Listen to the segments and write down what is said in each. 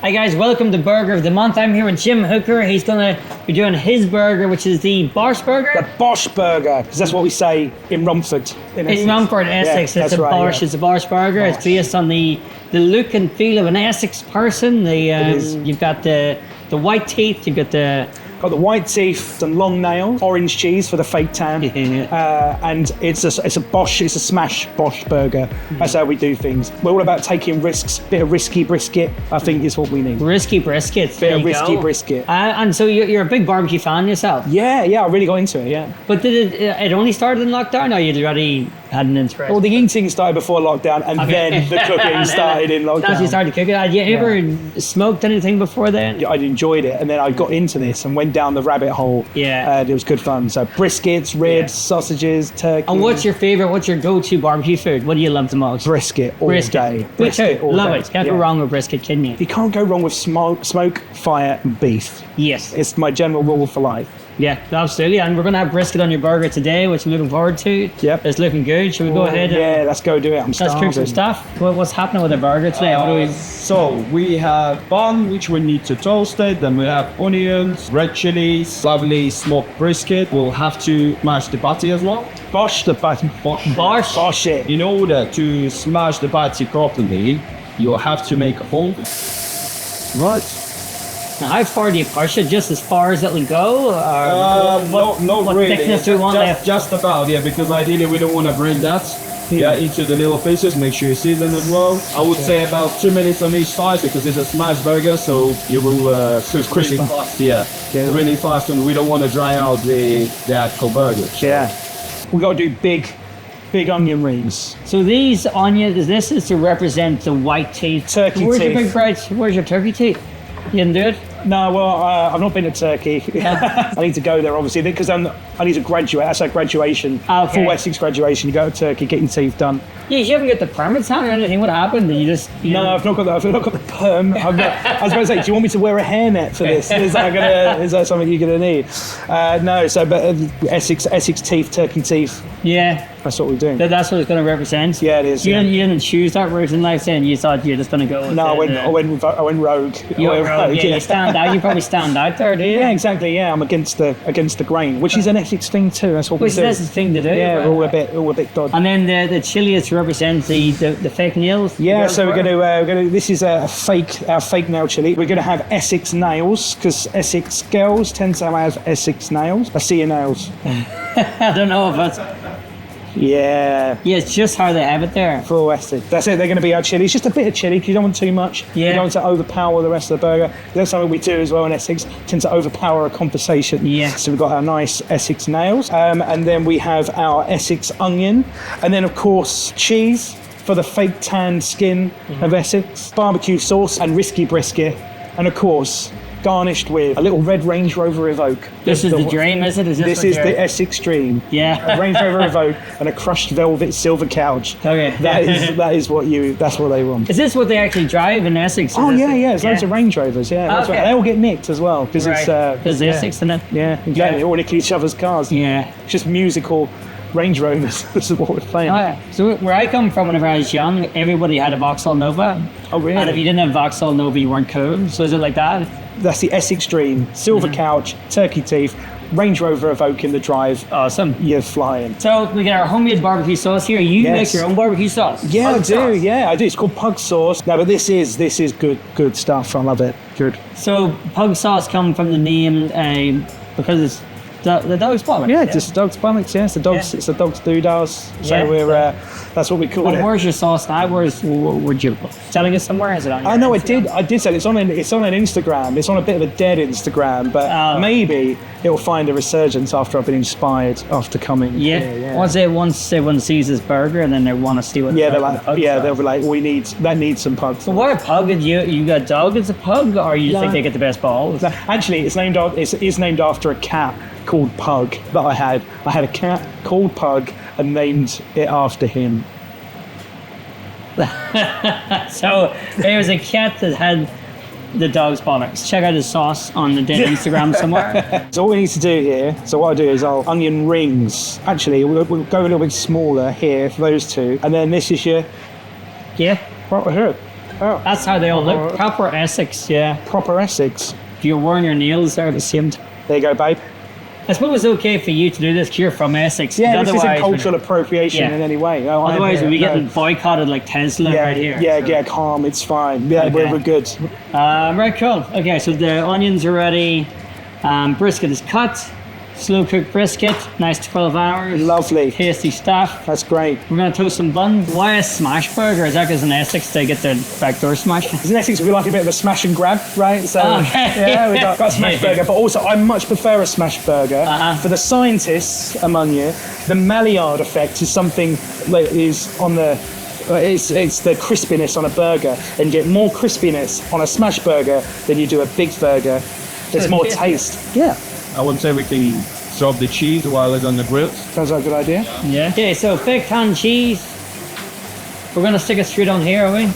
Hi guys, welcome to Burger of the Month. I'm here with Jim Hooker. He's gonna be doing his burger, which is the Bosh Burger. The Bosh Burger, because that's what we say in Romford. In Romford, Essex. Yeah, It's a right, Bosh. yeah. It's a Bosh Burger. Bosh. It's based on the look and feel of an Essex person. You've got the white teeth. You've got the white teeth and long nails, orange cheese for the fake tan, and it's a smash Bosh Burger. That's how we do things. We're all about taking risks. Bit of risky brisket, I think, is what we need. risky brisket. Bit of risky brisket. And so you're a big barbecue fan yourself. Yeah, I really got into it. Yeah. But did it only started in lockdown, or you'd already had an interest? Well, the eating started before lockdown, and then the cooking started in lockdown. As you started cooking, had you ever smoked anything before then? I enjoyed it, and then I got into this and went down the rabbit hole. Yeah. It was good fun. So briskets, ribs, sausages, turkey. And what's your go-to barbecue food? What do you love the most? Brisket all day. Brisket all love day. it. Can't go wrong with brisket, can you? You can't go wrong with smoke, fire, and beef. Yes. It's my general rule for life. Yeah, absolutely. And we're going to have brisket on your burger today, which I'm looking forward to. Yep. It's looking good. Should we go ahead? Yeah, let's go do it. I'm Let's starving. cook some stuff. What's happening with the burger today? So we have bun, which we need to toast it. Then we have onions, red chilies, lovely smoked brisket. We'll have to mash the patty as well. Bosh the button. Bosh? Bosh it. In order to smash the patty properly, you'll have to make a hole. Right. Now, how far do you push it? Just as far as it'll go? Not what really. thickness do we want left? Just about, yeah, because ideally we don't want to break that. Yeah, into the little pieces. Make sure you season as well. I would say about 2 minutes on each side because it's a smash burger, so you will cook really fast. Yeah, really fast, and we don't want to dry out the actual burger. Yeah. We got to do big onion rings. So these onions, this is to represent the white teeth. Turkey Where's your teeth. big bright? Where's your turkey teeth? You didn't do it? No, well, I've not been to Turkey. I need to go there, obviously, because I need to graduate. That's like graduation. Okay. Full Essex graduation. You go to Turkey, get your teeth done. Yeah, you haven't got the permits on or anything. What happened? You just... No, I've not got that. I've not got the perm. I was about to say, do you want me to wear a hairnet for this? Is that something you're going to need? No, so but Essex teeth, turkey teeth. Yeah. That's what we're doing. That's what it's going to represent. Yeah, it is. You, Yeah. you didn't choose that route in life, then you thought you're just going to go. With No, I the, went rogue. You I went went rogue. Yeah, you stand out. You probably stand out there, do you? Yeah, exactly. Yeah, I'm against the grain, which is an Essex thing too. That's what we Which do. that's the thing to do. Yeah, right? we're all a bit dodgy. And then the chili is to represent the fake nails. Yeah, so we're going to. This is our fake nail chili. We're going to have Essex nails because Essex girls tend to have Essex nails. I see your nails. I don't know if that's... Yeah. Yeah, it's just how they have it there. Full Essex. That's it. They're going to be our chili. It's just a bit of chili because you don't want too much. Yeah. You don't want to overpower the rest of the burger. That's something we do as well in Essex. Tend to overpower a conversation. Yeah. So we've got our nice Essex nails, and then we have our Essex onion, and then of course cheese for the fake tanned skin of Essex, barbecue sauce and risky brisket, and of course garnished with a little red Range Rover Evoque. This is the dream, is it? This is the Essex dream. Yeah. A Range Rover Evoque and a crushed velvet silver couch. Okay. That's what they want. Is this what they actually drive in Essex? Oh yeah, there's loads of Range Rovers. Yeah, that's Okay. right. They all get nicked as well because it's Because Essex in it. yeah, exactly. Yeah. All nick each other's cars. Yeah. It's just musical Range Rovers. This is what we're playing. Oh, yeah. So where I come from, whenever I was young, everybody had a Vauxhall Nova. Oh really? And if you didn't have Vauxhall Nova, you weren't cool. So is it like that? That's the Essex dream. Silver couch, turkey teeth, Range Rover Evoque in the drive. Awesome. You're flying. So we got our homemade barbecue sauce here. You Yes. make your own barbecue sauce. Yeah, Pug I do. sauce. Yeah, I do. It's called pug sauce. No, but this is good stuff. I love it. Good. So pug sauce come from the name because it's the dog's bollocks. Yeah, just dog's bollocks. Yeah, it's the dog's doodahs. So Yeah. that's what we call Well, it. where's your sauce now? Would you selling it somewhere? Is it on? I know I did say it's on an Instagram. It's on a bit of a dead Instagram, but maybe it'll find a resurgence after I've been inspired after coming. Yeah. Once everyone sees this burger and then they want to see what. Yeah, the they'll be like, that needs some pugs. So what a pug? You got dog as a pug, or you think they get the best balls? Actually, it's named after a cat called Pug that I had. I had a cat called Pug and named it after him. So there was a cat that had the dog's bollocks. Check out his sauce on the dead Instagram somewhere. So what we need to do here, so what I'll do is I'll onion rings. Actually, we'll go a little bit smaller here for those two. And then this is your, Yeah. right here. Oh. That's how they all look. Proper Essex, yeah. Proper Essex. You're wearing your nails there at the same time. There you go, babe. I suppose it's okay for you to do this 'cause you're from Essex. Yeah, this isn't otherwise cultural appropriation Yeah. in any way. No, Otherwise, we'd be no. getting boycotted like Tesla Yeah, right here. yeah, so. yeah, calm, it's fine. Yeah, Okay. we're good. Right, cool. Okay, so the onions are ready. Brisket is cut. Slow cooked brisket. Nice 12 hours. Lovely. Tasty stuff. That's great. We're going to toast some buns. Why a smash burger? Is that because in Essex they get their back door smashed? In Essex, we like a bit of a smash and grab, right? So, Okay. yeah, we got a smash burger. But also, I much prefer a smash burger. Uh-huh. For the scientists among you, the Maillard effect is something that is on the... It's the crispiness on a burger, and you get more crispiness on a smash burger than you do a big burger. There's more taste. Yeah, I would say we can drop the cheese while it's on the grill. sounds like a good idea. Yeah. Okay, so fake tan cheese. We're going to stick it straight on here, are we?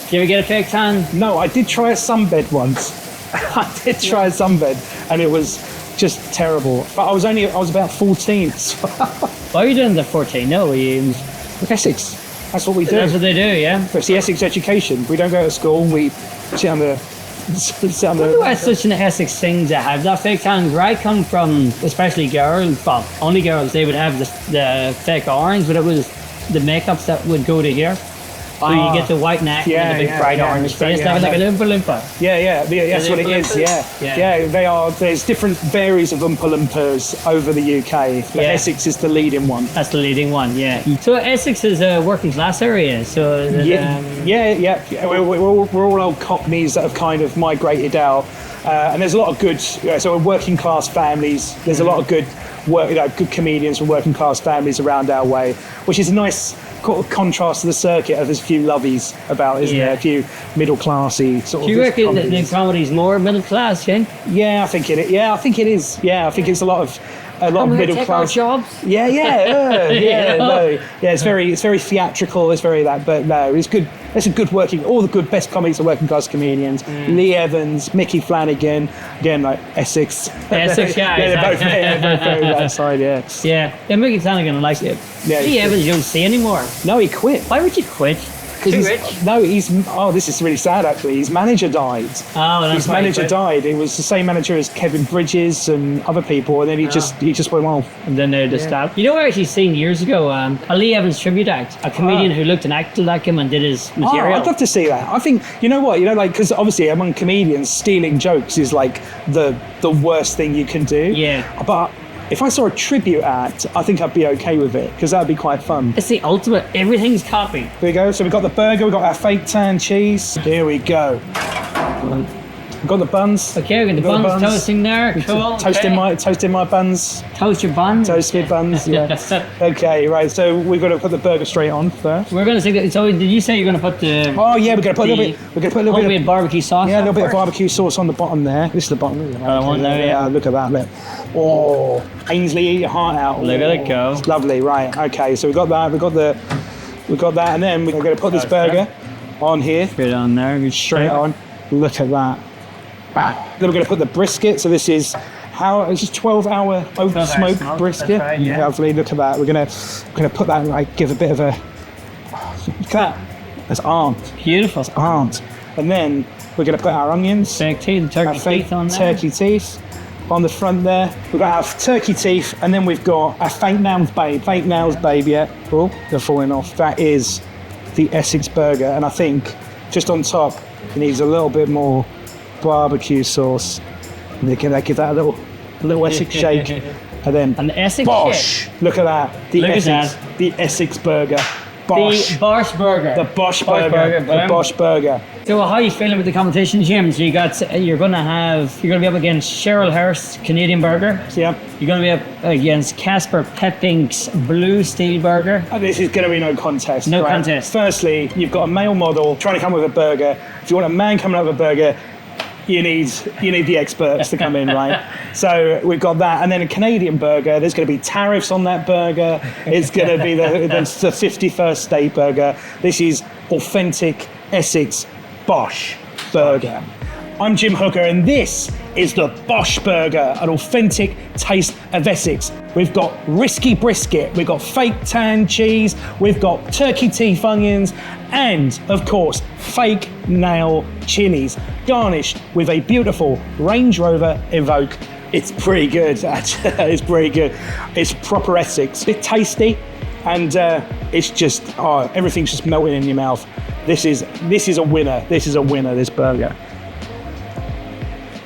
Did you ever get a fake tan? No, I did try a sunbed once. I did try a sunbed, and it was just terrible. But I was about 14. So Why are you doing the 14? No, you. Essex, that's what we do. That's what they do, yeah. It's the Essex education. We don't go to school. We sit on the. I wonder why it's such an Essex thing to have that fake tan. Where I come from, especially girls, well, only girls, they would have the fake orange, but it was the makeups that would go to here. So you get the white neck yeah, and the big yeah, bright yeah, orange yeah, face. yeah, That was like a no. Oompa Loompa. Yeah, that's what it is. Yeah. Yeah. They are. There's different varies of Oompa Loompas over the UK, but Yeah. Essex is the leading one. That's the leading one, yeah. So Essex is a working class area, so Yeah, yeah. We're all old Cockneys that have kind of migrated out, and there's a lot of good. So we're working class families. There's a lot of good good comedians from working class families around our way, which is a nice contrast to the circuit. There's a few lovies about, isn't there? A few middle classy sort do of. you reckon that the comedies. comedy's more middle class, yeah? Yeah, I think it is. Yeah, I think it is. Yeah, I think it's a lot of middle take class our jobs. Yeah, Yeah. no, yeah. It's very theatrical. It's very that, but no, it's good. It's a good working. All the good best comics are working class comedians. Leigh Evans, Mickey Flanagan, again like Essex. Essex, yeah, they're both exactly. very that side. Yeah. Yeah, Mickey Flanagan, I like it. Yeah, Leigh Evans, you don't see anymore. No, he quit. Why would you quit? Too rich? This is really sad actually. His manager died. Oh, that's His why he manager quit. died. It was the same manager as Kevin Bridges and other people, and then he just went well. And then they just stopped. You know what I actually seen years ago? A Leigh Evans tribute act. A comedian who looked and acted like him and did his Oh, material. I'd love to see that. I think because obviously among comedians, stealing jokes is like the worst thing you can do. Yeah. But if I saw a tribute act, I think I'd be okay with it because that'd be quite fun. It's the ultimate. Everything's copied. Here we go. So we've got the burger, we've got our fake tan cheese. Here we go. We've got the buns. Okay, we got the We've buns toasting there. Cool. Toasting okay. my buns. Toast your buns. Toasted buns. Yeah. Okay, right. So we've got to put the burger straight on first. We're gonna say. So did you say you're gonna put the? Oh yeah, we're gonna put a little bit. We're gonna put a little bit. homemade barbecue sauce. Yeah, a little on bit of first? barbecue sauce on the bottom there. This is the bottom, isn't it? one there, yeah. Look at that. Look. Oh, Ainsley, eat your heart out. Look at it go. It's lovely, right? Okay, so we've got that. We've got that, and then we're going to put this burger on here, Straight on there. straight on. Look at that. Bang. Then we're going to put the brisket. So this is it's just 12-hour oak 12-hour smoked smoke, brisket. that's right, yeah. Lovely. Look at that. We're going to put that like give a bit of a. Look at that. That's aunt. Beautiful. Aunt. And then we're going to put our onions. Fake teeth, the turkey Our fake teeth on there. turkey teeth on the front there. We've got our turkey teeth, and then we've got our fake nails babe, yeah. Oh, they're falling off. That is the Essex burger, and I think just on top it needs a little bit more barbecue sauce. And they can give that a little Essex shake, and then An Essex Bosh. shake. Look at that. The Look at Essex, the Essex burger. Bosh. The Bosh Burger. The Bosh burger. The boom. Bosh burger. So how are you feeling with the competition, Jim? So you're gonna be up against Cheryl Hurst's Canadian Burger. Yeah. You're gonna be up against Casper Peppink's Blue Steel Burger. This is going to be no contest. No right? contest. Firstly, you've got a male model trying to come with a burger. If you want a man coming up with a burger, you need the experts to come in, right? So we've got that, and then a Canadian burger. There's going to be tariffs on that burger. It's going to be the 51st state burger. This is authentic Essex Bosh burger. I'm Jim Hooker, and this is the Bosh Burger, an authentic taste of Essex. We've got risky brisket, we've got fake tan cheese, we've got turkey teeth onions, and of course, fake nail chilies, garnished with a beautiful Range Rover Evoque. It's pretty good, actually. It's pretty good. It's proper Essex. It's tasty, and it's just, everything's just melting in your mouth. This is a winner. This is a winner, this burger.